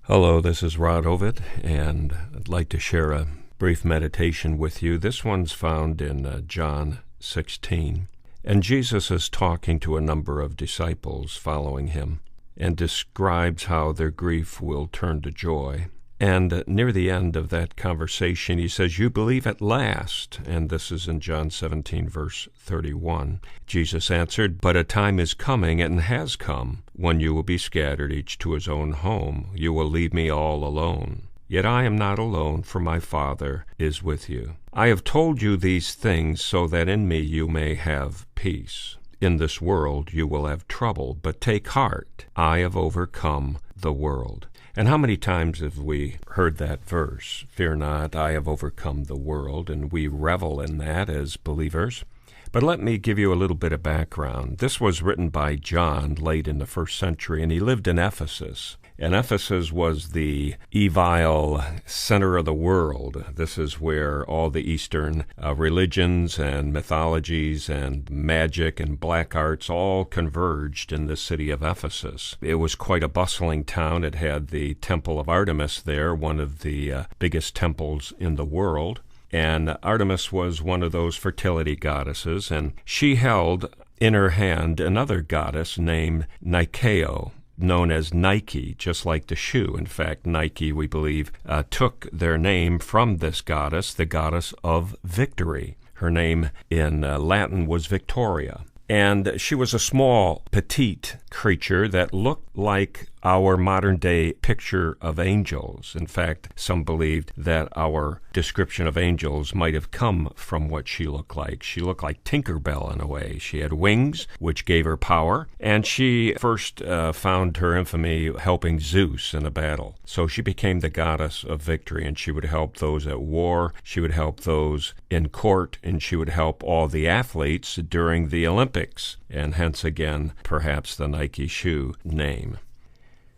Hello, this is Rod Ovitt, and I'd like to share a brief meditation with you. This one's found in John 16. And Jesus is talking to a number of disciples following him and describes how their grief will turn to joy. And near the end of that conversation, he says, "You believe at last." And this is in John 17, verse 31. Jesus answered, "But a time is coming, and has come, when you will be scattered, each to his own home. You will leave me all alone. Yet I am not alone, for my Father is with you. I have told you these things so that in me you may have peace. In this world you will have trouble, but take heart. I have overcome the world." And how many times have we heard that verse? Fear not, I have overcome the world, and we revel in that as believers. But let me give you a little bit of background. This was written by John late in the first century, and he lived in Ephesus. And Ephesus was the evil center of the world. This is where all the Eastern religions and mythologies and magic and black arts all converged in the city of Ephesus. It was quite a bustling town. It had the Temple of Artemis there, one of the biggest temples in the world. And Artemis was one of those fertility goddesses, and she held in her hand another goddess named Nikao, known as Nike, just like the shoe. In fact, Nike, we believe, took their name from this goddess, the goddess of victory. Her name in Latin was Victoria. And she was a small, petite creature that looked like our modern-day picture of angels. In fact, some believed that our description of angels might have come from what she looked like. She looked like Tinkerbell in a way. She had wings, which gave her power, and she first found her infamy helping Zeus in a battle. So she became the goddess of victory, and she would help those at war, she would help those in court, and she would help all the athletes during the Olympics, and hence again, perhaps the Nike shoe name.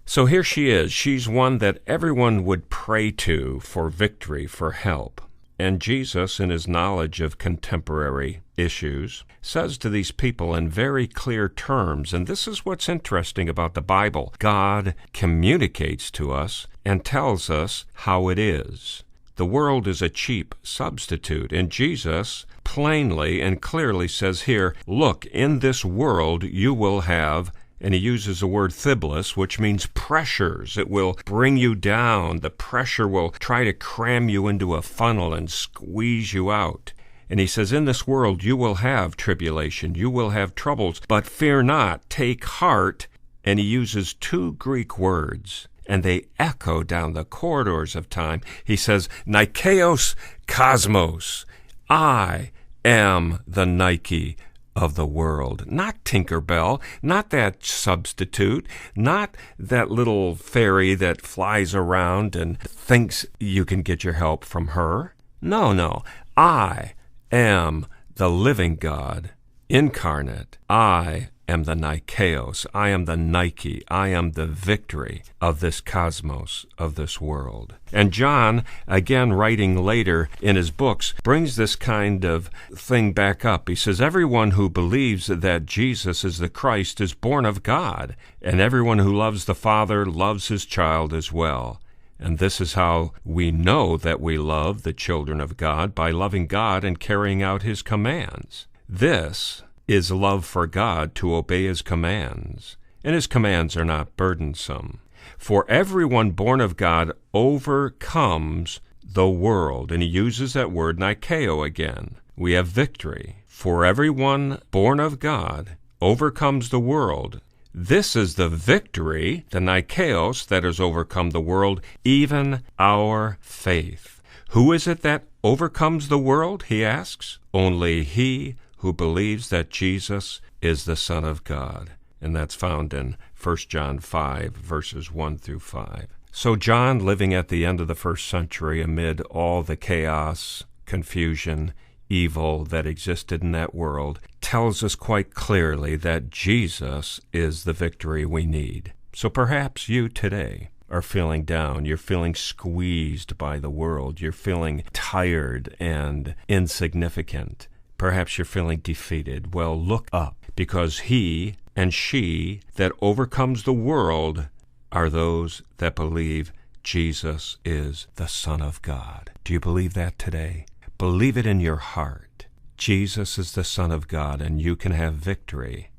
So here she is. She's one that everyone would pray to for victory, for help. And Jesus, in his knowledge of contemporary issues, says to these people in very clear terms, and this is what's interesting about the Bible. God communicates to us and tells us how it is. The world is a cheap substitute, and Jesus plainly and clearly says here, look, in this world you will have, and he uses the word thiblos, which means pressures. It will bring you down. The pressure will try to cram you into a funnel and squeeze you out. And he says, in this world you will have tribulation, you will have troubles, but fear not, take heart. And he uses two Greek words, and they echo down the corridors of time. He says, Nikeos Cosmos. I am the Nike of the world. Not Tinkerbell, not that substitute, not that little fairy that flies around and thinks you can get your help from her. No. I am the living God incarnate. I am the Nikeos. I am the Nike. I am the victory of this cosmos, of this world. And John, again writing later in his books, brings this kind of thing back up. He says, everyone who believes that Jesus is the Christ is born of God, and everyone who loves the Father loves his child as well. And this is how we know that we love the children of God, by loving God and carrying out his commands. This is love for God, to obey his commands, and his commands are not burdensome. For everyone born of God overcomes the world, and he uses that word Nikao again. We have victory. For everyone born of God overcomes the world. This is the victory, the Nikeos, that has overcome the world, even our faith. Who is it that overcomes the world, he asks? Only he who believes that Jesus is the Son of God. And that's found in 1 John 5, verses 1 through 5. So John, living at the end of the first century amid all the chaos, confusion, evil that existed in that world, tells us quite clearly that Jesus is the victory we need. So perhaps you today are feeling down, you're feeling squeezed by the world, you're feeling tired and insignificant. Perhaps you're feeling defeated. Well, look up, because he and she that overcomes the world are those that believe Jesus is the Son of God. Do you believe that today? Believe it in your heart. Jesus is the Son of God, and you can have victory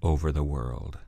over the world.